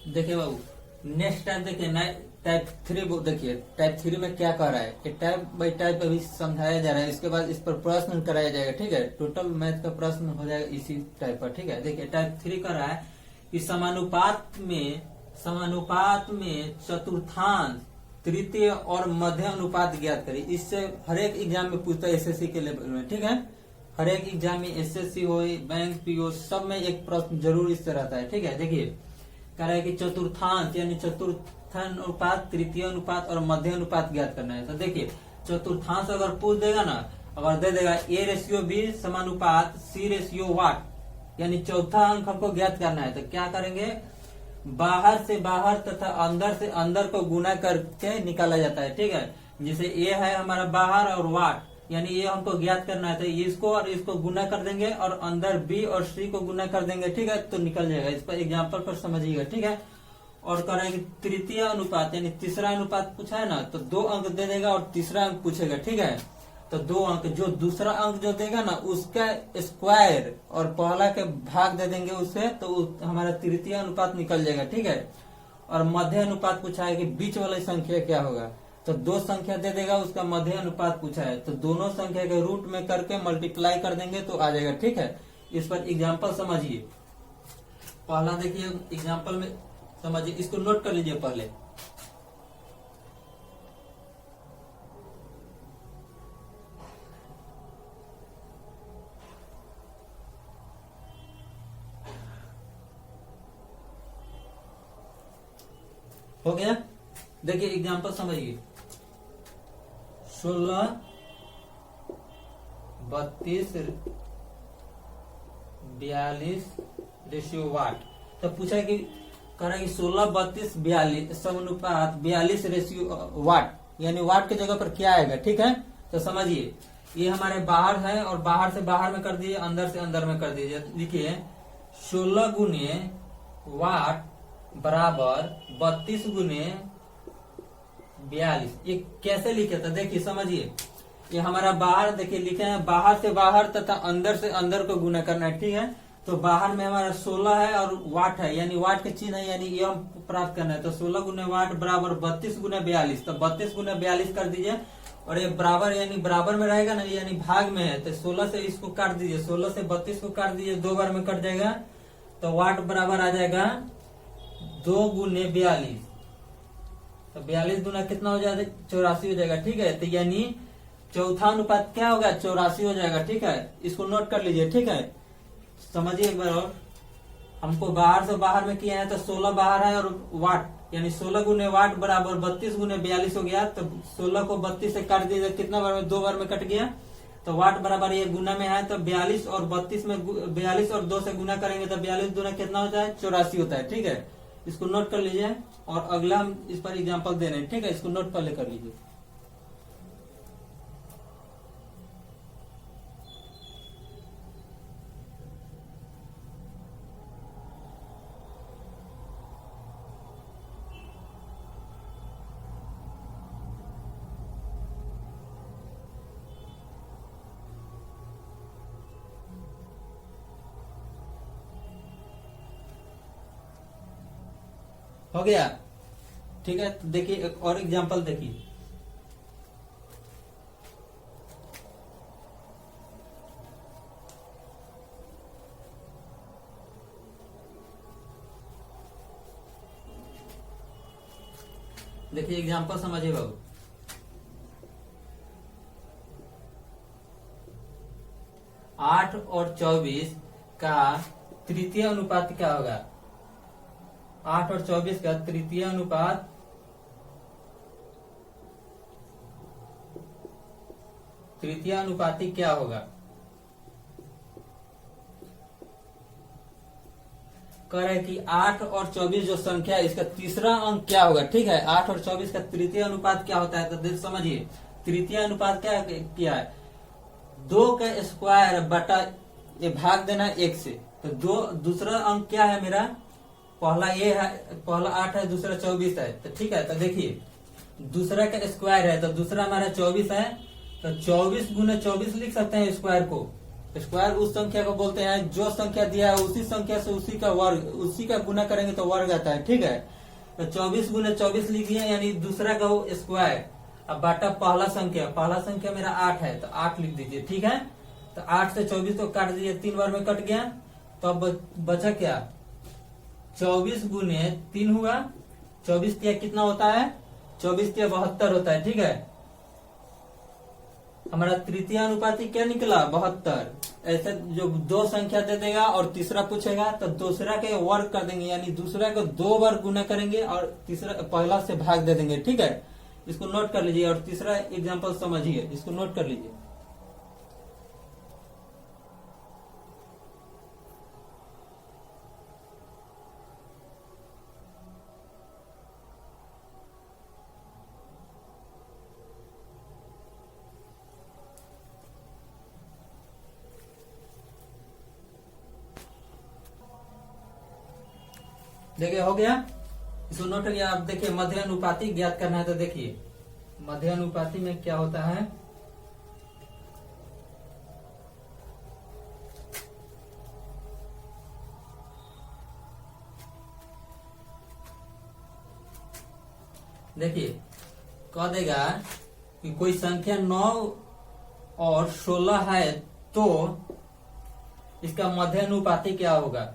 देखिए बाबू, next type देखिए type 3 देखिए टाइप 3 में क्या कर रहा है, ये टाइप बाई टाइप अभी समझाया जा रहा है। इसके बाद इस पर प्रश्न कराया जाएगा, ठीक है। टोटल मैथ का प्रश्न हो जाएगा इसी टाइप पर, ठीक है। देखिए टाइप 3 कर रहा है कि समानुपात में चतुर्थांश, तृतीय और मध्य अनुपात ज्ञात करें। इससे हर एक एग्जाम में पूछता है, एसएससी के लेवल में, ठीक है। हर एक एग्जाम में, एसएससी हो, बैंक पीओ, सब में एक प्रश्न जरूर इससे रहता है, ठीक है। देखिए कह रहा है कि चतुर्थांश यानी चतुर्थांश अनुपात, तृतीय अनुपात और मध्य अनुपात ज्ञात करना है। तो देखिए चतुर्थांश अगर पूछ देगा ना, अगर दे देगा A/B समानुपात C/वाट, यानी चौथा अंक हमको ज्ञात करना है, तो क्या करेंगे, बाहर से बाहर तथा अंदर से अंदर को गुना करके निकाला जाता है, ठीक है। जैसे ए है हमारा बाहर और वाट, यानी ये हमको ज्ञात करना है, तो इसको और इसको गुना कर देंगे और अंदर बी और सी को गुना कर देंगे, ठीक है, तो निकल जाएगा। इस पर एग्जाम्पल पर समझिएगा, ठीक है। और कह रहा है कि तृतीय अनुपात यानी तीसरा अनुपात पूछा है ना, तो 2 अंक दे देगा और तीसरा अंक पूछेगा, ठीक है। तो 2 अंक, जो दूसरा अंक जो देगा ना उसका स्क्वायर और पहला के भाग दे देंगे उससे, तो हमारा तृतीय अनुपात निकल जाएगा, ठीक है। और मध्य अनुपात पूछा है कि बीच वाली संख्या क्या होगा, तो 2 संख्या दे देगा, उसका मध्य अनुपात पूछा है, तो दोनों संख्या के रूट में करके मल्टीप्लाई कर देंगे तो आ जाएगा, ठीक है। इस पर एग्जाम्पल समझिए। पहला देखिए एग्जाम्पल में समझिए, इसको नोट कर लीजिए पहले। हो गया। देखिए एग्जाम्पल समझिए, 16, 32, 42 वाट। तो पूछा है कि कह रहा है कि 16, 32, 42 समानुपात 42 वाट, यानी वाट की जगह पर क्या आएगा, ठीक है। तो समझिए, ये हमारे बाहर है और बाहर से बाहर में कर दिए, अंदर से अंदर में कर दीजिए। देखिए 16 गुने वाट बराबर 32 गुने 42। ये कैसे लिखे था देखिए समझिए, ये हमारा बाहर देखिए लिखे हैं, बाहर से बाहर तथा अंदर से अंदर को गुना करना है, ठीक है। तो बाहर में हमारा 16 है और वाट है, यानी वाट के चिन्ह है, यानी ये हम प्राप्त करना है। तो 16 गुने वाट बराबर 32 गुने 42, तो 32 गुने 42 कर दीजिए। और ये बराबर यानी बराबर में रहेगा ना, यानी भाग में है, तो 16 से इसको काट दीजिए, 16 से 32 को काट दीजिए, 2 बार में कट जाएगा, तो वाट बराबर आ जाएगा 2 गुने 42। तो 42 गुना कितना हो जाएगा, 84 हो जाएगा, ठीक है। तो यानी चौथा अनुपात क्या होगा, 84 हो जाएगा, ठीक है। इसको नोट कर लीजिए, ठीक है। समझिए एक बार और, हमको बाहर से बाहर में किया है, तो 16 बाहर है और वाट, यानी 16 गुने वाट बराबर 32 गुने 42 हो गया। तो 16 को 32 से काट दीजिए, कितना बार में, 2 बार में कट गया। तो वाट बराबर ये गुना में है, तो 42 और 32 में 42 और 2 से गुना करेंगे तो 42 गुना कितना होता है, 84 होता है, ठीक है। इसको नोट कर लीजिए। और अगला हम इस पर एग्जाम्पल दे रहे हैं, ठीक है। इसको नोट पहले कर लीजिए। हो गया, ठीक है। तो देखिए एक और एग्जांपल देखिए, देखिए एग्जांपल समझिए बाबू। 8 और 24 का तृतीय अनुपात क्या होगा, 8 और 24 का तृतीय अनुपात अनुपाती क्या होगा। कह रहे कि 8 और 24 जो संख्या है, इसका तीसरा अंक क्या होगा, ठीक है। 8 और 24 का तृतीय अनुपात क्या होता है, तो देख समझिए, तृतीय अनुपात क्या है, 2 का स्क्वायर बटा ये भाग देना 1 से। तो दूसरा अंक क्या है मेरा, पहला ये है, पहला 8 है, दूसरा 24 है, तो ठीक है। तो देखिए दूसरा का स्क्वायर है, तो दूसरा हमारा 24 है, तो 24 गुने 24 लिख सकते हैं स्क्वायर को, स्क्वायर उस संख्या को बोलते हैं जो संख्या दिया है उसी संख्या से उसी का वर्ग, उसी का गुना करेंगे तो वर्ग आता है। ठीक है, तो 24 गुना 24 लिखिए, यानी दूसरा का स्क्वायर। अब बाटा पहला संख्या मेरा 8 है तो 8 लिख दीजिए। ठीक है, तो 8 से 24 को काट दीजिए, 3 बार में कट गया, तो अब बचा क्या, 24 गुने 3 हुआ, 24 तिया कितना होता है, 24 तिया 72 होता है। ठीक है, हमारा तृतीय अनुपाती क्या निकला, 72। ऐसे जो दो संख्या दे देगा और तीसरा पूछेगा तो दूसरा के वर्ग कर देंगे, यानी दूसरा को 2 बार गुना करेंगे और तीसरा पहला से भाग दे देंगे। ठीक है, इसको नोट कर लीजिए और तीसरा एग्जांपल समझिए, इसको नोट कर लीजिए। देखिए हो गया, इसको नोट किया। आप देखिए मध्य अनुपाती ज्ञात करना है, तो देखिए मध्य अनुपाती में क्या होता है, देखिए कह देगा कि कोई संख्या 9 और 16 है तो इसका मध्य अनुपाती क्या होगा।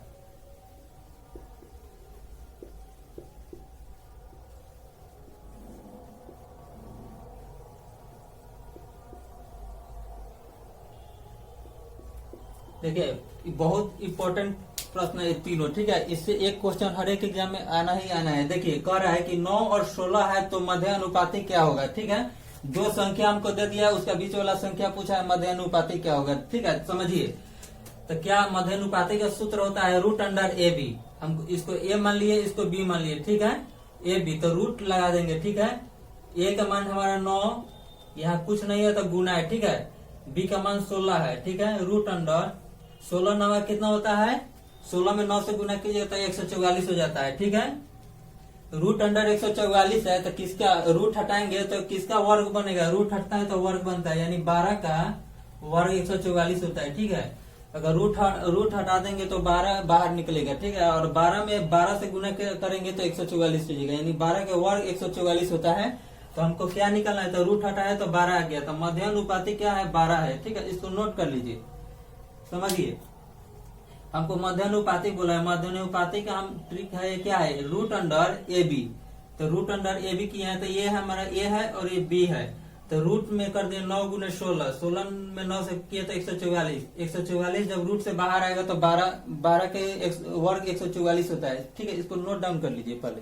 देखिए बहुत इंपॉर्टेंट प्रश्न है तीनों। ठीक है, इससे एक क्वेश्चन हर एक एग्जाम में आना ही आना है। देखिए कह रहा है कि 9 और 16 है तो मध्य अनुपाती क्या होगा। ठीक है, दो संख्या हमको दे दिया, उसका बीच वाला संख्या पूछा है, मध्य अनुपाती क्या होगा। ठीक है, समझिए। तो क्या मध्य अनुपाती का सूत्र होता है √√AB। हम इसको ए मान लिए, इसको बी मान लिए। ठीक है, ए बी तो रूट लगा देंगे। ठीक है, ए का मान हमारा 9, यहाँ कुछ नहीं है तो गुना है। ठीक है, बी का मान 16 है। ठीक है, √16 9 कितना होता है, 16 में 9 से गुना कीजिए तो 144 हो जाता है। ठीक है, √144 है तो किसका रूट हटाएंगे तो किसका वर्ग बनेगा, रूट हटता है तो वर्ग बनता है, यानी 12 का वर्ग 144 होता है। ठीक है, अगर रूट हटा देंगे तो 12 बाहर निकलेगा। ठीक है, और 12 में 12 से गुना करेंगे तो 144 हो जाएगा, यानी 12 का वर्ग 144 होता है। तो हमको क्या निकालना है, तो रूट हटाया तो 12 आ गया, तो मध्य अनुपाती क्या है, 12 है। ठीक है, इसको नोट कर लीजिए, समझिए। हमको मध्य अनुपाती बोला है, मध्य अनुपाती का हम ट्रिक है क्या है, √√AB। तो √√AB किया है तो ये है हमारा ए है और ये बी है, तो रूट में कर दिए 9 गुने 16, 16 में 9 से किए तो 144, 144 जब रूट से बाहर आएगा तो 12 के वर्ग 144 होता है। ठीक है, इसको नोट डाउन कर लीजिए पहले।